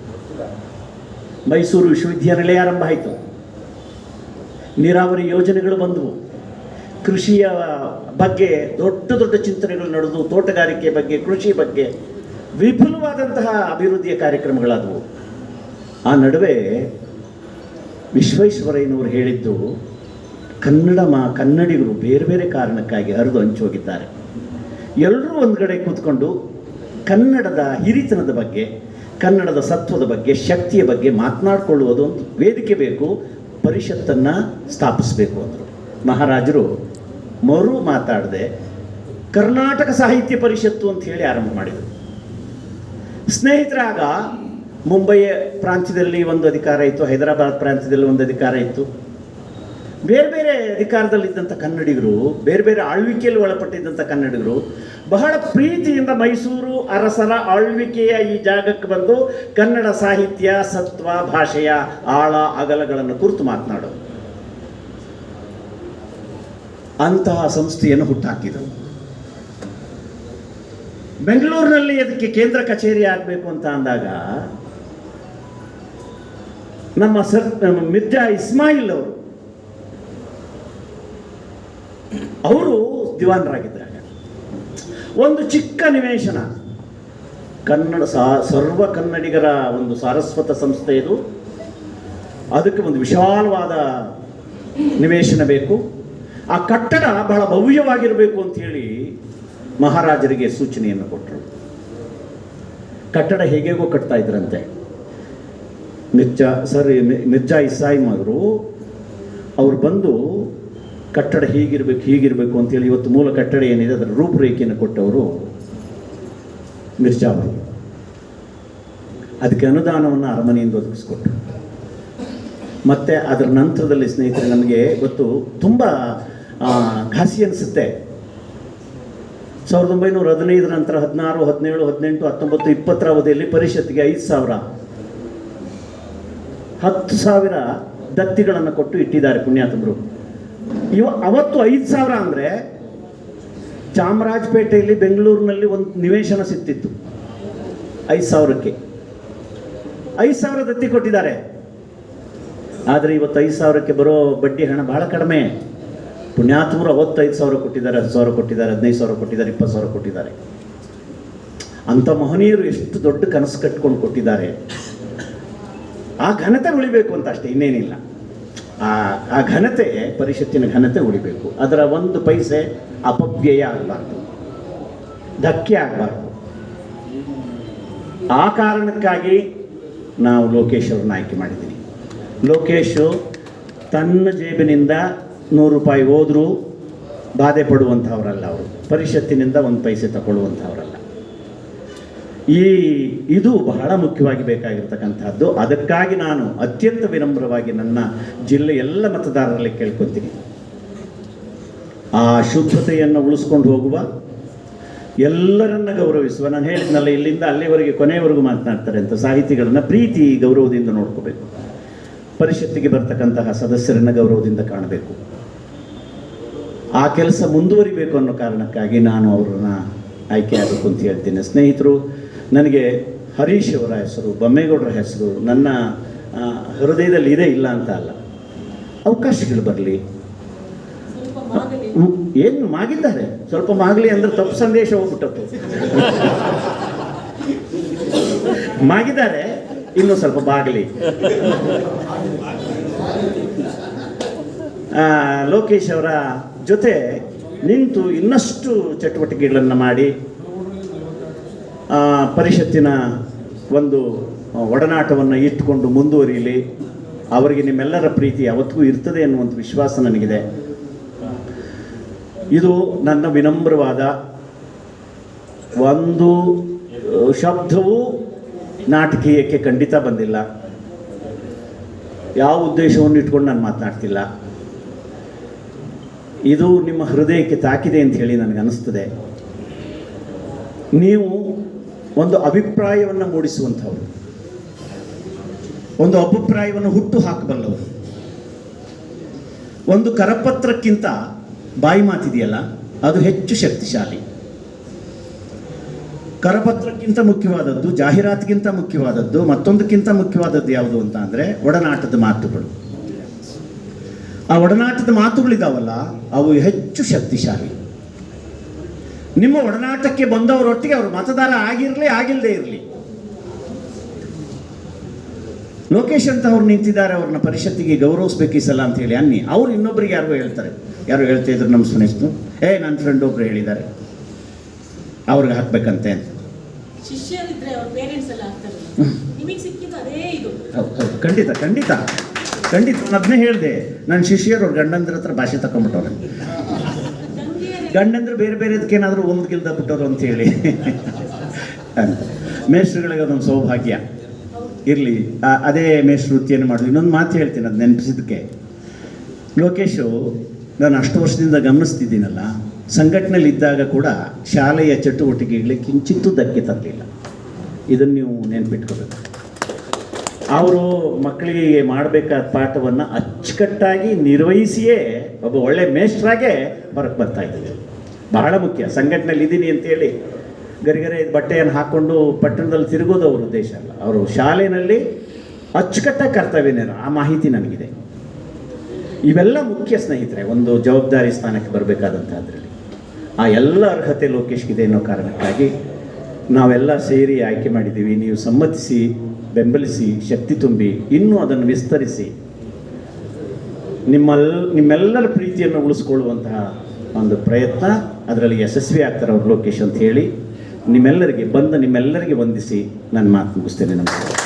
ಮೈಸೂರು ವಿಶ್ವವಿದ್ಯಾನಿಲಯ ಆರಂಭ ಆಯಿತು. ನೀರಾವರಿ ಯೋಜನೆಗಳು ಬಂದವು. ಕೃಷಿಯ ಬಗ್ಗೆ ದೊಡ್ಡ ದೊಡ್ಡ ಚಿಂತನೆಗಳು ನಡೆದು, ತೋಟಗಾರಿಕೆ ಬಗ್ಗೆ, ಕೃಷಿ ಬಗ್ಗೆ ವಿಪುಲವಾದಂತಹ ಅಭಿವೃದ್ಧಿಯ ಕಾರ್ಯಕ್ರಮಗಳಾದವು. ಆ ನಡುವೆ ವಿಶ್ವೇಶ್ವರಯ್ಯನವರು ಹೇಳಿದ್ದು, ಕನ್ನಡಿಗರು ಬೇರೆ ಬೇರೆ ಕಾರಣಕ್ಕಾಗಿ ಹರಿದು ಹಂಚೋಗಿದ್ದಾರೆ. ಎಲ್ಲರೂ ಒಂದು ಕಡೆ ಕೂತ್ಕೊಂಡು ಕನ್ನಡದ ಹಿರಿತನದ ಬಗ್ಗೆ, ಕನ್ನಡದ ಸತ್ವದ ಬಗ್ಗೆ, ಶಕ್ತಿಯ ಬಗ್ಗೆ ಮಾತನಾಡಿಕೊಳ್ಳುವುದು ಒಂದು ವೇದಿಕೆ ಬೇಕು, ಪರಿಷತ್ತನ್ನು ಸ್ಥಾಪಿಸಬೇಕು ಅಂದರು. ಮಹಾರಾಜರು ಮರು ಮಾತಾಡದೆ ಕರ್ನಾಟಕ ಸಾಹಿತ್ಯ ಪರಿಷತ್ತು ಅಂತ ಹೇಳಿ ಆರಂಭ ಮಾಡಿದರು. ಸ್ನೇಹಿತರಾಗ ಮುಂಬೈ ಪ್ರಾಂತ್ಯದಲ್ಲಿ ಒಂದು ಅಧಿಕಾರ ಇತ್ತು, ಹೈದರಾಬಾದ್ ಪ್ರಾಂತ್ಯದಲ್ಲಿ ಒಂದು ಅಧಿಕಾರ ಇತ್ತು. ಬೇರೆ ಬೇರೆ ಅಧಿಕಾರದಲ್ಲಿದ್ದಂಥ ಕನ್ನಡಿಗರು, ಬೇರೆ ಬೇರೆ ಆಳ್ವಿಕೆಯಲ್ಲಿ ಒಳಪಟ್ಟಿದ್ದಂಥ ಕನ್ನಡಿಗರು ಬಹಳ ಪ್ರೀತಿಯಿಂದ ಮೈಸೂರು ಅರಸರ ಆಳ್ವಿಕೆಯ ಈ ಜಾಗಕ್ಕೆ ಬಂದು ಕನ್ನಡ ಸಾಹಿತ್ಯ, ಸತ್ವ, ಭಾಷೆಯ ಆಳ ಅಗಲಗಳನ್ನು ಕುರಿತು ಮಾತನಾಡೋದು. ಅಂತಹ ಸಂಸ್ಥೆಯನ್ನು ಹುಟ್ಟಾಕಿದರು. ಬೆಂಗಳೂರಿನಲ್ಲಿ ಅದಕ್ಕೆ ಕೇಂದ್ರ ಕಚೇರಿ ಆಗಬೇಕು ಅಂತ ಅಂದಾಗ ನಮ್ಮ ಮಿರ್ಜಾ ಇಸ್ಮಾಯಿಲ್ ಅವರು ದಿವಾನರಾಗಿದ್ದಾಗ ಒಂದು ಚಿಕ್ಕ ನಿವೇಶನ, ಕನ್ನಡ ಸರ್ವ ಕನ್ನಡಿಗರ ಒಂದು ಸಾರಸ್ವತ ಸಂಸ್ಥೆ ಇದು, ಅದಕ್ಕೆ ಒಂದು ವಿಶಾಲವಾದ ನಿವೇಶನ ಬೇಕು, ಆ ಕಟ್ಟಡ ಬಹಳ ಭವ್ಯವಾಗಿರಬೇಕು ಅಂಥೇಳಿ ಮಹಾರಾಜರಿಗೆ ಸೂಚನೆಯನ್ನು ಕೊಟ್ಟರು. ಕಟ್ಟಡ ಹೇಗೇಗೋ ಕಟ್ತಾ ಇದ್ರಂತೆ. ಮಿರ್ಜಾ ಇಸ್ಮಾಯಿಲ್ ಅವರು ಬಂದು ಕಟ್ಟಡ ಹೀಗಿರಬೇಕು ಅಂತೇಳಿ ಇವತ್ತು ಮೂಲ ಕಟ್ಟಡ ಏನಿದೆ ಅದರ ರೂಪರೇಖೆಯನ್ನು ಕೊಟ್ಟವರು ಮಿರ್ಜಾ ಅವರು. ಅದಕ್ಕೆ ಅನುದಾನವನ್ನು ಅರಮನೆಯಿಂದ ಒದಗಿಸ್ಕೊಟ್ರು. ಮತ್ತು ಅದರ ನಂತರದಲ್ಲಿ ಸ್ನೇಹಿತರೆ ನಮಗೆ ಗೊತ್ತು, ತುಂಬ ಘಾಸಿ ಅನಿಸುತ್ತೆ. 1915 ನಂತರ 16, 17, 18, 19, 20 ಅವಧಿಯಲ್ಲಿ ಪರಿಷತ್ತಿಗೆ 5,000 10,000 ದತ್ತಿಗಳನ್ನು ಕೊಟ್ಟು ಇಟ್ಟಿದ್ದಾರೆ ಪುಣ್ಯಾತ್ಮರು. ಅವತ್ತು 5,000 ಅಂದರೆ ಚಾಮರಾಜಪೇಟೆಯಲ್ಲಿ, ಬೆಂಗಳೂರಿನಲ್ಲಿ ಒಂದು ನಿವೇಶನ ಸಿಗ್ತಿತ್ತು 5,000ಕ್ಕೆ. 5,000 ದತ್ತಿ ಕೊಟ್ಟಿದ್ದಾರೆ. ಆದರೆ ಇವತ್ತು 5,000ಕ್ಕೆ ಬರೋ ಬಡ್ಡಿ ಹಣ ಬಹಳ ಕಡಿಮೆ. ಪುಣ್ಯಾತ್ಮರು ಅವತ್ತು 5,000 ಕೊಟ್ಟಿದ್ದಾರೆ, 10,000 ಕೊಟ್ಟಿದ್ದಾರೆ, 15,000 ಕೊಟ್ಟಿದ್ದಾರೆ, 20,000 ಕೊಟ್ಟಿದ್ದಾರೆ. ಅಂಥ ಮಹನೀಯರು ಎಷ್ಟು ದೊಡ್ಡ ಕನಸು ಕಟ್ಕೊಂಡು ಕೊಟ್ಟಿದ್ದಾರೆ. ಆ ಘನತೆ ಉಳಿಬೇಕು ಅಂತ ಅಷ್ಟೇ, ಇನ್ನೇನಿಲ್ಲ. ಆ ಘನತೆ, ಪರಿಷತ್ತಿನ ಘನತೆ ಉಳಿಬೇಕು. ಅದರ ಒಂದು ಪೈಸೆ ಅಪವ್ಯಯ ಆಗಬಾರ್ದು, ಧಕ್ಕೆ ಆಗಬಾರ್ದು. ಆ ಕಾರಣಕ್ಕಾಗಿ ನಾವು ಲೋಕೇಶ್ ಅವ್ರನ್ನ ಆಯ್ಕೆ ಮಾಡಿದ್ದೀನಿ. ಲೋಕೇಶು ತನ್ನ ಜೇಬಿನಿಂದ 100 ರೂಪಾಯಿ ಹೋದರೂ ಬಾಧೆ ಪಡುವಂಥವರಲ್ಲ. ಅವರು ಪರಿಷತ್ತಿನಿಂದ 1 ಪೈಸೆ ತಗೊಳ್ಳುವಂಥವರಲ್ಲ. ಇದು ಬಹಳ ಮುಖ್ಯವಾಗಿ ಬೇಕಾಗಿರ್ತಕ್ಕಂಥದ್ದು. ಅದಕ್ಕಾಗಿ ನಾನು ಅತ್ಯಂತ ವಿನಮ್ರವಾಗಿ ನನ್ನ ಜಿಲ್ಲೆ ಎಲ್ಲ ಮತದಾರರಲ್ಲಿ ಕೇಳ್ಕೊತೀನಿ, ಆ ಶುದ್ಧತೆಯನ್ನು ಉಳಿಸ್ಕೊಂಡು ಹೋಗುವ, ಎಲ್ಲರನ್ನ ಗೌರವಿಸುವ. ನಾನು ಹೇಳಿದ್ನಲ್ಲ, ಇಲ್ಲಿಂದ ಅಲ್ಲಿವರೆಗೆ ಕೊನೆಯವರೆಗೂ ಮಾತನಾಡ್ತಾರೆ ಅಂತ ಸಾಹಿತಿಗಳನ್ನು ಪ್ರೀತಿ ಗೌರವದಿಂದ ನೋಡ್ಕೋಬೇಕು. ಪರಿಷತ್ತಿಗೆ ಬರ್ತಕ್ಕಂತಹ ಸದಸ್ಯರನ್ನು ಗೌರವದಿಂದ ಕಾಣಬೇಕು. ಆ ಕೆಲಸ ಮುಂದುವರಿಬೇಕು ಅನ್ನೋ ಕಾರಣಕ್ಕಾಗಿ ನಾನು ಅವರನ್ನು ಆಯ್ಕೆ ಆಗಬೇಕು ಅಂತ ಹೇಳ್ತೀನಿ. ಸ್ನೇಹಿತರು, ನನಗೆ ಹರೀಶ್ ಅವರ ಹೆಸರು, ಬೊಮ್ಮೇಗೌಡರ ಹೆಸರು ನನ್ನ ಹೃದಯದಲ್ಲಿ ಇದೆ, ಇಲ್ಲ ಅಂತ ಅಲ್ಲ. ಅವಕಾಶಗಳು ಬರಲಿ. ಏನು ಮಾಗಿದ್ದಾರೆ, ಸ್ವಲ್ಪ ಮಾಗಲಿ ಅಂದ್ರೆ ತಪ್ಪು ಸಂದೇಶ ಹೋಗ್ಬಿಟ್ಟದ್ದು. ಮಾಗಿದ್ದಾರೆ, ಇನ್ನೂ ಸ್ವಲ್ಪ ಬಾಗಲಿ. ಲೋಕೇಶ್ ಅವರ ಜೊತೆ ನಿಂತು ಇನ್ನಷ್ಟು ಚಟುವಟಿಕೆಗಳನ್ನು ಮಾಡಿ ಪರಿಷತ್ತಿನ ಒಂದು ಒಡನಾಟವನ್ನು ಇಟ್ಟುಕೊಂಡು ಮುಂದುವರಿಯಲಿ. ಅವರಿಗೆ ನಿಮ್ಮೆಲ್ಲರ ಪ್ರೀತಿ ಯಾವತ್ತಿಗೂ ಇರ್ತದೆ ಅನ್ನುವಂಥ ವಿಶ್ವಾಸ ನನಗಿದೆ. ಇದು ನನ್ನ ವಿನಮ್ರವಾದ ಒಂದು ಶಬ್ದವೂ ನಾಟಕೀಯಕ್ಕೆ ಖಂಡಿತ ಬಂದಿಲ್ಲ. ಯಾವ ಉದ್ದೇಶವನ್ನು ಇಟ್ಕೊಂಡು ನಾನು ಮಾತನಾಡ್ತಿಲ್ಲ. ಇದು ನಿಮ್ಮ ಹೃದಯಕ್ಕೆ ತಾಕಿದೆ ಅಂತ ಹೇಳಿ ನನಗೆ ಅನಿಸ್ತದೆ. ನೀವು ಒಂದು ಅಭಿಪ್ರಾಯವನ್ನು ಮೂಡಿಸುವಂಥವ್ರು, ಒಂದು ಅಭಿಪ್ರಾಯವನ್ನು ಹುಟ್ಟು ಹಾಕಬಲ್ಲವರು. ಒಂದು ಕರಪತ್ರಕ್ಕಿಂತ ಬಾಯಿ ಮಾತಿದೆಯಲ್ಲ, ಅದು ಹೆಚ್ಚು ಶಕ್ತಿಶಾಲಿ. ಕರಪತ್ರಕ್ಕಿಂತ ಮುಖ್ಯವಾದದ್ದು, ಜಾಹೀರಾತಿಗಿಂತ ಮುಖ್ಯವಾದದ್ದು, ಮತ್ತೊಂದಕ್ಕಿಂತ ಮುಖ್ಯವಾದದ್ದು ಯಾವುದು ಅಂತ ಅಂದರೆ ಒಡನಾಟದ ಮಾತುಗಳು. ಆ ಒಡನಾಟದ ಮಾತುಗಳಿದಾವಲ್ಲ, ಅವು ಹೆಚ್ಚು ಶಕ್ತಿಶಾಲಿ. ನಿಮ್ಮ ಒಡನಾಟಕ್ಕೆ ಬಂದವರೊಟ್ಟಿಗೆ ಅವರು ಮತದಾರ ಆಗಿರಲಿ ಆಗಿಲ್ಲದೆ ಇರಲಿ. ಲೋಕೇಶ್ ಅಂತ ಅವ್ರು ನಿಂತಿದ್ದಾರೆ, ಅವ್ರನ್ನ ಪರಿಷತ್ತಿಗೆ ಗೌರವಿಸ್ಬೇಕು ಈ ಸಲ ಅಂತ ಹೇಳಿ ಅನ್ನಿ. ಅವ್ರು ಇನ್ನೊಬ್ಬರಿಗೆ ಯಾರಿಗೋ ಹೇಳ್ತಾರೆ, ಯಾರು ಹೇಳ್ತಾ ಇದ್ರು ನಮ್ಮ ಸುನೇಶ್ನು, ನನ್ನ ಫ್ರೆಂಡ್ ಒಬ್ರು ಹೇಳಿದ್ದಾರೆ ಅವ್ರಿಗೆ ಹಾಕ್ಬೇಕಂತೆ ಅಂತ. ಶಿಷ್ಯರಿದ್ರೆ ಅವ್ರ ಪೇರೆಂಟ್ಸ್ ಎಲ್ಲ ಆಗ್ತಾರೆ. ನಿಮಗೆ ಸಿಕ್ಕಿದ್ದು ಅದೇ ಇದು. ಖಂಡಿತ ಖಂಡಿತ ಖಂಡಿತ. ನಾನು ಅದನ್ನೇ ಹೇಳಿದೆ, ನನ್ನ ಶಿಷ್ಯರು ಅವ್ರ ಗಂಡಂದ್ರ ಹತ್ರ ಭಾಷೆ ತಗೊಂಡ್ಬಿಟ್ಟವ್ರೆ. ಗಂಡಂದ್ರೆ ಬೇರೆ ಬೇರೆದಕ್ಕೆ ಏನಾದರೂ ಒಂದು ಗಿಲ್ದ ಬಿಟ್ಟವರು ಅಂತ ಹೇಳಿ ಅಂತ. ಮೇಷ್ಟ್ರುಗಳಿಗೆ ಅದೊಂದು ಸೌಭಾಗ್ಯ ಇರಲಿ, ಅದೇ ಮೇಷ್ಟ್ರು ವೃತ್ತಿಯನ್ನು ಮಾಡಲಿ. ಇನ್ನೊಂದು ಮಾತು ಹೇಳ್ತೀನಿ, ಅದು ನೆನಪಿಸಿದ್ದಕ್ಕೆ. ಲೋಕೇಶು ನಾನು ಅಷ್ಟು ವರ್ಷದಿಂದ ಗಮನಿಸ್ತಿದ್ದೀನಲ್ಲ, ಸಂಘಟನೆಯಲ್ಲಿ ಇದ್ದಾಗ ಕೂಡ ಶಾಲೆಯ ಚಟುವಟಿಕೆಗಳಿಗೆ ಕಿಂಚಿತ್ತೂ ಧಕ್ಕೆ ತರಲಿಲ್ಲ. ಇದನ್ನು ನೀವು ನೆನಪಿಟ್ಕೋಬೇಕು. ಅವರು ಮಕ್ಕಳಿಗೆ ಮಾಡಬೇಕಾದ ಪಾಠವನ್ನು ಅಚ್ಚುಕಟ್ಟಾಗಿ ನಿರ್ವಹಿಸಿಯೇ ಒಬ್ಬ ಒಳ್ಳೆ ಮೇಷ್ಟ್ರಾಗೆ ಹೊರಗೆ ಬರ್ತಾ ಇದ್ದಾರೆ. ಬಹಳ ಮುಖ್ಯ. ಸಂಘಟನೆಯಲ್ಲಿ ಇದ್ದೀನಿ ಅಂತೇಳಿ ಗರಿಗರೆ ಬಟ್ಟೆಯನ್ನು ಹಾಕ್ಕೊಂಡು ಪಟ್ಟಣದಲ್ಲಿ ತಿರುಗೋದು ಅವ್ರ ಉದ್ದೇಶ ಅಲ್ಲ. ಅವರು ಶಾಲೆಯಲ್ಲಿ ಅಚ್ಚುಕಟ್ಟಾಗಿ ಕರ್ತವ್ಯನೇನು, ಆ ಮಾಹಿತಿ ನನಗಿದೆ. ಇವೆಲ್ಲ ಮುಖ್ಯ ಸ್ನೇಹಿತರೆ ಒಂದು ಜವಾಬ್ದಾರಿ ಸ್ಥಾನಕ್ಕೆ ಬರಬೇಕಾದಂಥದ್ರಲ್ಲಿ. ಆ ಎಲ್ಲ ಅರ್ಹತೆ ಲೋಕೇಶ್ಗಿದೆ ಅನ್ನೋ ಕಾರಣಕ್ಕಾಗಿ ನಾವೆಲ್ಲ ಸೇರಿ ಆಯ್ಕೆ ಮಾಡಿದ್ದೀವಿ. ನೀವು ಸಮ್ಮತಿಸಿ, ಬೆಂಬಲಿಸಿ, ಶಕ್ತಿ ತುಂಬಿ, ಇನ್ನೂ ಅದನ್ನು ವಿಸ್ತರಿಸಿ ನಿಮ್ಮೆಲ್ಲರ ಪ್ರೀತಿಯನ್ನು ಉಳಿಸ್ಕೊಳ್ಳುವಂತಹ ಒಂದು ಪ್ರಯತ್ನ, ಅದರಲ್ಲಿ ಯಶಸ್ವಿ ಆಗ್ತಾರೆ ಅವ್ರು ಲೋಕೇಶ್ ಅಂತ ಹೇಳಿ ನಿಮ್ಮೆಲ್ಲರಿಗೆ ವಂದಿಸಿ ನನ್ನ ಮಾತು ಮುಗಿಸ್ತೇನೆ. ನಮಸ್ಕಾರ.